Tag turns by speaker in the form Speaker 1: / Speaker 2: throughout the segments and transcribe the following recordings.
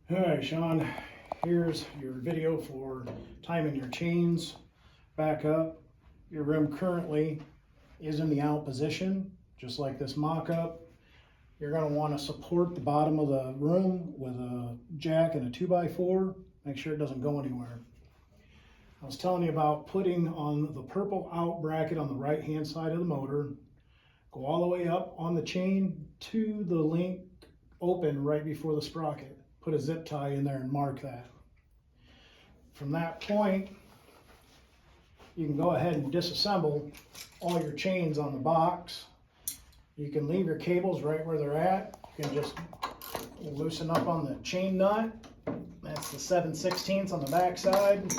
Speaker 1: Hi, Sean. Here's your video for timing your chains back up. Your rim currently is in the out position, just like this mock-up. You're going to want to support the bottom of the room with a jack and a 2x4. Make sure it doesn't go anywhere. I was telling you about putting on the purple out bracket on the right-hand side of the motor. Go all the way up on the chain to the link open right before the sprocket. Put a zip tie in there and mark that. From that point, you can go ahead and disassemble all your chains on the box. You can leave your cables right where they're at. You can just loosen up on the chain nut. That's the 7/16 on the back side.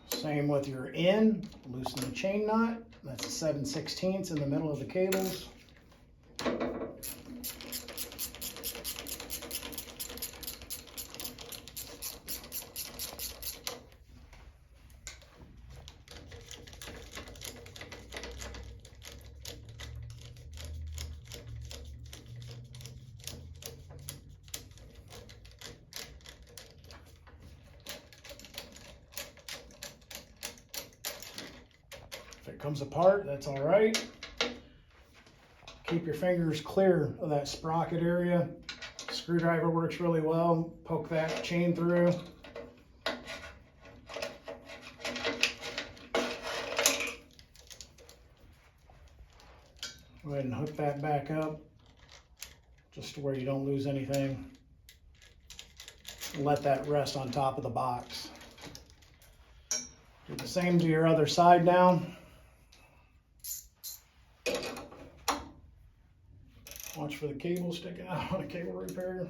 Speaker 1: Same with your end, loosen the chain knot. That's a 7/16 in the middle of the cables. If it comes apart, that's all right. Keep your fingers clear of that sprocket area. Screwdriver works really well. Poke that chain through. Go ahead and hook that back up, just to where you don't lose anything. Let that rest on top of the box. Do the same to your other side now. Watch for the cable sticking out on a cable repair.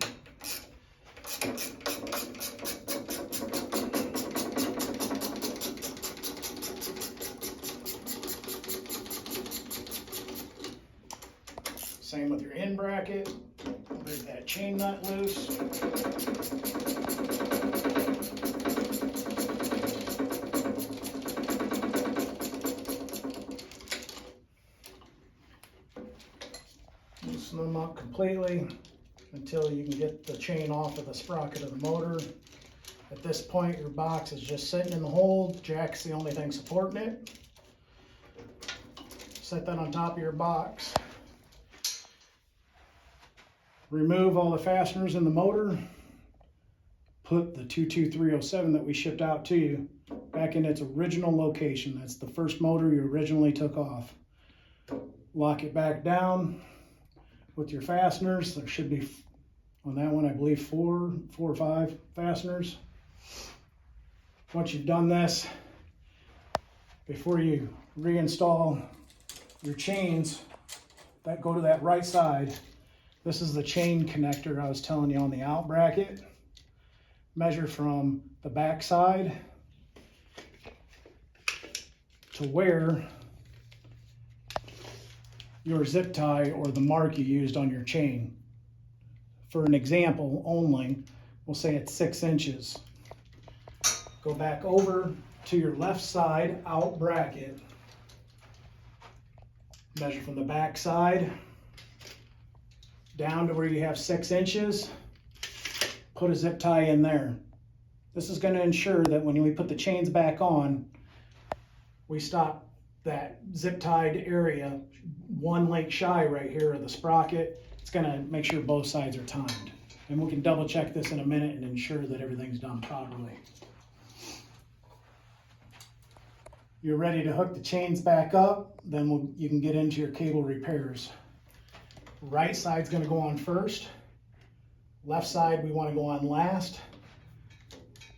Speaker 1: Same with your end bracket. Break that chain nut loose. Loosen them up completely until you can get the chain off of the sprocket of the motor. At this point, your box is just sitting in the hole. Jack's the only thing supporting it. Set that on top of your box. Remove all the fasteners in the motor. Put the 22307 that we shipped out to you back in its original location. That's the first motor you originally took off. Lock it back down with your fasteners. There should be, on that one, I believe four or five fasteners. Once you've done this, before you reinstall your chains that go to that right side, this is the chain connector I was telling you on the out bracket. Measure from the back side to where your zip tie or the mark you used on your chain. For an example only, we'll say it's 6 inches. Go back over to your left side out bracket. Measure from the back side down to where you have 6 inches. Put a zip tie in there. This is going to ensure that when we put the chains back on, we stop that zip tied area one link shy right here of the sprocket. It's going to make sure both sides are timed. And we can double check this in a minute and ensure that everything's done properly. You're ready to hook the chains back up, then you can get into your cable repairs. Right side's going to go on first. Left side we want to go on last.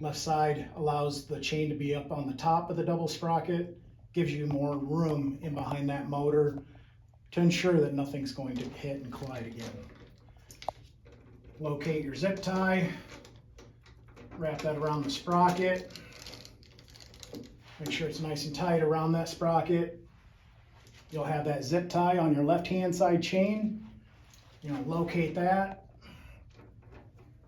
Speaker 1: Left side allows the chain to be up on the top of the double sprocket, gives you more room in behind that motor to ensure that nothing's going to hit and collide again. Locate your zip tie, wrap that around the sprocket. Make sure it's nice and tight around that sprocket. You'll have that zip tie on your left-hand side chain. You're going to locate that.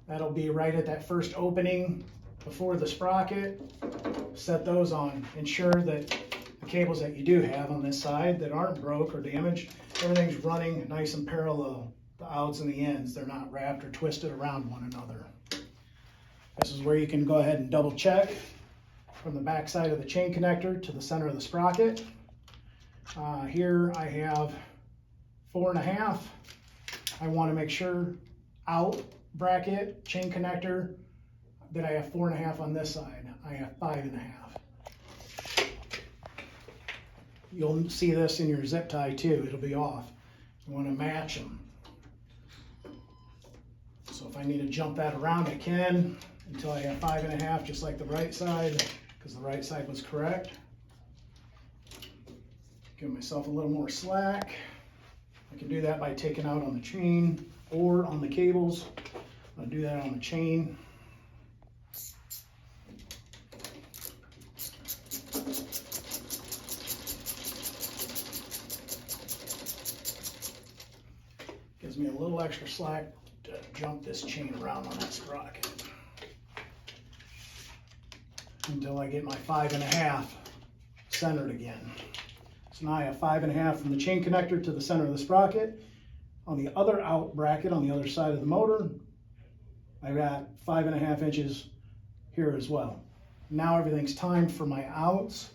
Speaker 1: That'll be right at that first opening before the sprocket. Set those on. Ensure that the cables that you do have on this side that aren't broke or damaged, everything's running nice and parallel. The outs and the ends, they're not wrapped or twisted around one another. This is where you can go ahead and double check from the back side of the chain connector to the center of the sprocket. Here I have 4.5. I want to make sure out bracket chain connector that I have 4.5 on this side. I have 5.5. You'll see this in your zip tie too. It'll be off. You want to match them. So if I need to jump that around, I can until I have 5.5, just like the right side, because the right side was correct. Give myself a little more slack. I can do that by taking out on the chain or on the cables. I'll do that on the chain. Gives me a little extra slack to jump this chain around on that sprocket until I get my 5.5 centered again. So now I have 5.5 from the chain connector to the center of the sprocket. On the other out bracket on the other side of the motor, I've got 5.5 inches here as well. Now everything's timed for my outs.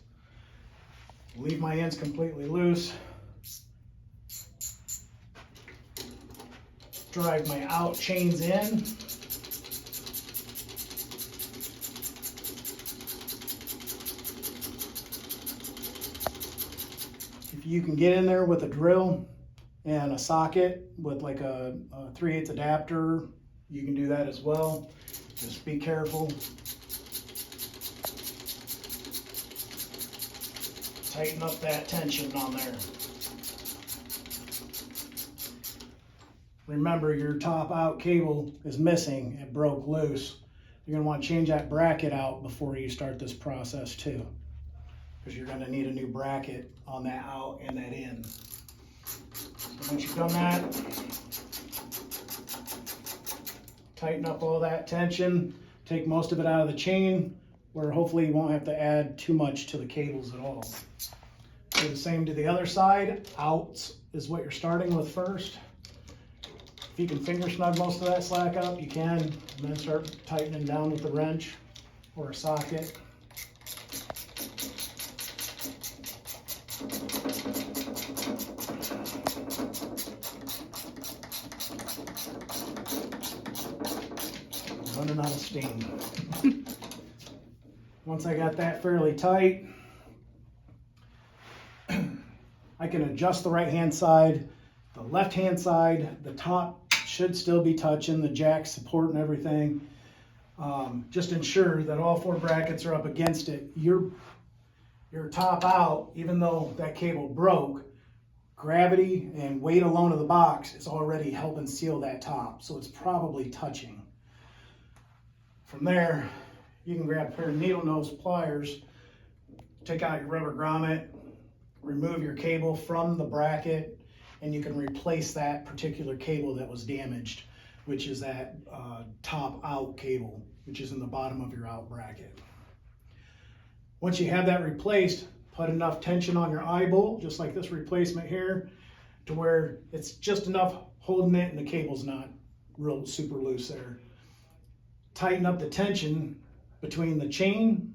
Speaker 1: Leave my ends completely loose. Drive my out chains in. If you can get in there with a drill and a socket with like a 3/8 adapter, you can do that as well. Just be careful. Tighten up that tension on there. Remember, your top out cable is missing. It broke loose. You're going to want to change that bracket out before you start this process too, because you're going to need a new bracket on that out and that in. So once you've done that, tighten up all that tension, take most of it out of the chain, where hopefully you won't have to add too much to the cables at all. Do the same to the other side. Outs is what you're starting with first. If you can finger snug most of that slack up, you can, and then start tightening down with a wrench or a socket. Running out of steam. Once I got that fairly tight, I can adjust the right-hand side. The left-hand side, the top should still be touching, the jack support and everything. Just ensure that all 4 brackets are up against it. Your top out, even though that cable broke, gravity and weight alone of the box is already helping seal that top, so it's probably touching. From there, you can grab a pair of needle nose pliers, take out your rubber grommet, remove your cable from the bracket, and you can replace that particular cable that was damaged, which is that top out cable, which is in the bottom of your out bracket. Once you have that replaced, put enough tension on your eye bolt, just like this replacement here, to where it's just enough holding it and the cable's not real super loose there. Tighten up the tension between the chain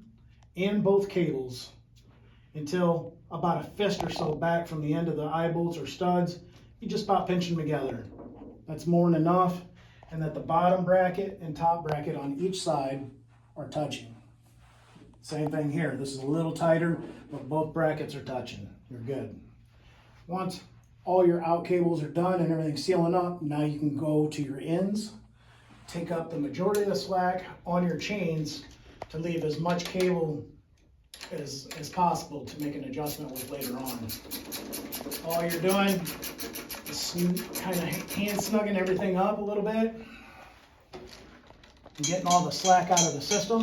Speaker 1: and both cables until about a fist or so back from the end of the eye bolts or studs. You just about pinch them together. That's more than enough, and that the bottom bracket and top bracket on each side are touching. Same thing here. This is a little tighter, but both brackets are touching. You're good. Once all your out cables are done and everything's sealing up, now you can go to your ends, take up the majority of the slack on your chains to leave as much cable as possible to make an adjustment with later on. All you're doing is kind of hand snugging everything up a little bit and getting all the slack out of the system.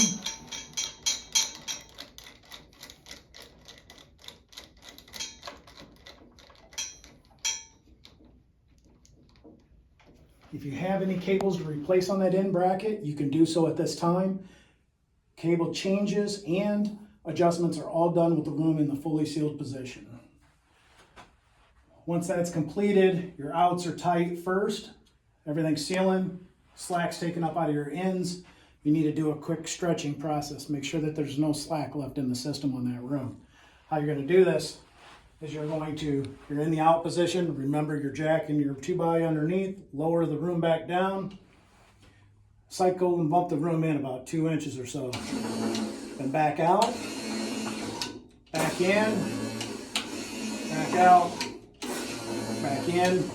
Speaker 1: If you have any cables to replace on that end bracket, you can do so at this time. Cable changes and adjustments are all done with the room in the fully sealed position. Once that's completed, your outs are tight first. Everything's sealing, slack's taken up out of your ends. You need to do a quick stretching process. Make sure that there's no slack left in the system on that room. How you're going to do this is you're in the out position. Remember your jack and your 2x underneath. Lower the room back down. Cycle and bump the room in about 2 inches or so. Then back out, back in, back out, back in,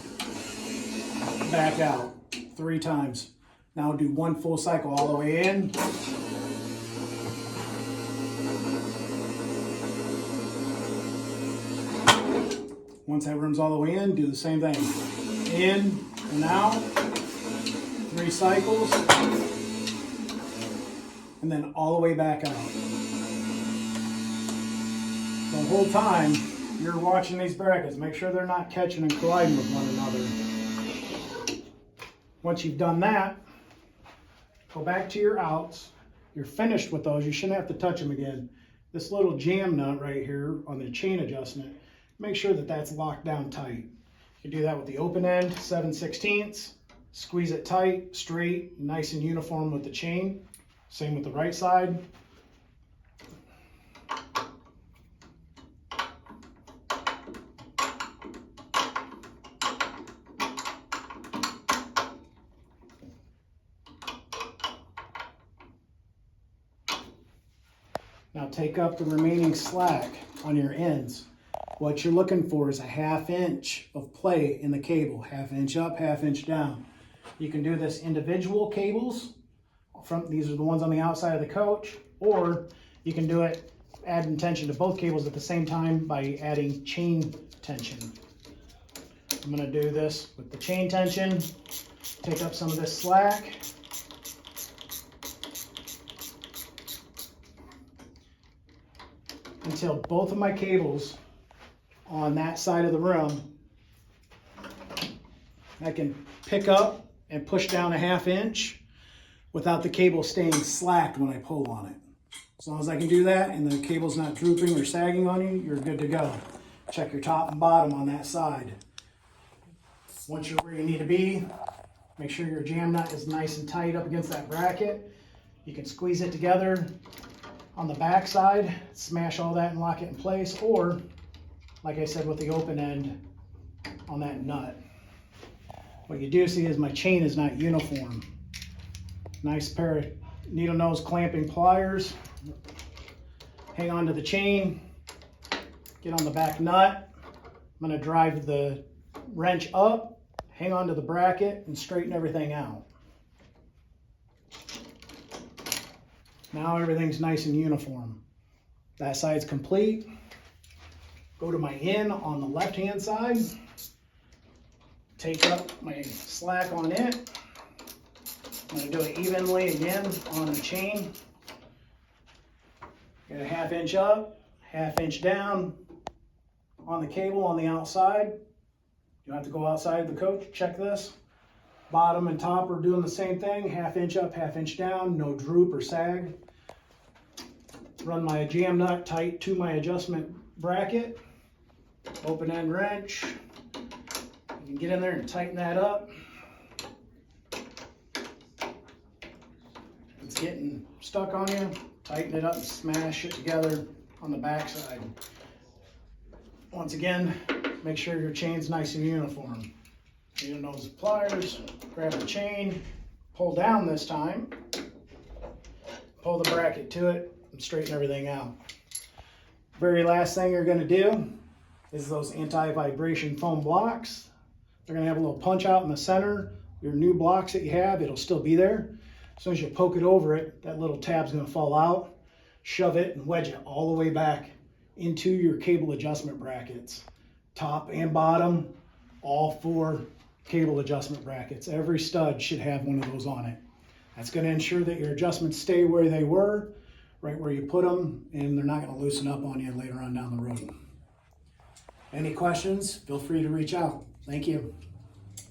Speaker 1: back out 3 times. Now do 1 full cycle all the way in. Once that room's all the way in, do the same thing. In and out, 3 cycles, and then all the way back out. The whole time you're watching these brackets, make sure they're not catching and colliding with one another. Once you've done that, go back to your outs. You're finished with those. You shouldn't have to touch them again. This little jam nut right here on the chain adjustment, make sure that that's locked down tight. You can do that with the open end, 7/16. Squeeze it tight, straight, nice and uniform with the chain. Same with the right side. Now take up the remaining slack on your ends. What you're looking for is a 1/2 inch of play in the cable, 1/2 inch up, 1/2 inch down. You can do this individual cables, these are the ones on the outside of the coach, or you can do it adding tension to both cables at the same time by adding chain tension. I'm going to do this with the chain tension, take up some of this slack. Until both of my cables on that side of the room, I can pick up and push down a 1/2 inch without the cable staying slacked when I pull on it. As long as I can do that and the cable's not drooping or sagging on you, you're good to go. Check your top and bottom on that side. Once you're where you need to be, make sure your jam nut is nice and tight up against that bracket. You can squeeze it together on the back side, smash all that and lock it in place, or like I said with the open end on that nut. What you do see is my chain is not uniform. Nice pair of needle nose clamping pliers. Hang on to the chain, get on the back nut. I'm going to drive the wrench up, hang on to the bracket, and straighten everything out. Now everything's nice and uniform. That side's complete. Go to my in on the left-hand side. Take up my slack on it. I'm going to do it evenly again on the chain. Get a 1/2 inch up, 1/2 inch down on the cable on the outside. You don't have to go outside the coach. Check this. Bottom and top are doing the same thing. 1/2 inch up, 1/2 inch down. No droop or sag. Run my jam nut tight to my adjustment bracket. Open end wrench. You can get in there and tighten that up. It's getting stuck on you. Tighten it up and smash it together on the back side. Once again, make sure your chain's nice and uniform. Needle nose pliers, grab the chain, pull down this time, pull the bracket to it, and straighten everything out. Very last thing you're going to do is those anti-vibration foam blocks. They're going to have a little punch out in the center. Your new blocks that you have, it'll still be there. As soon as you poke it over it, that little tab's going to fall out. Shove it and wedge it all the way back into your cable adjustment brackets. Top and bottom, all 4 cable adjustment brackets. Every stud should have one of those on it. That's going to ensure that your adjustments stay where they were, right where you put them, and they're not going to loosen up on you later on down the road. Any questions? Feel free to reach out. Thank you.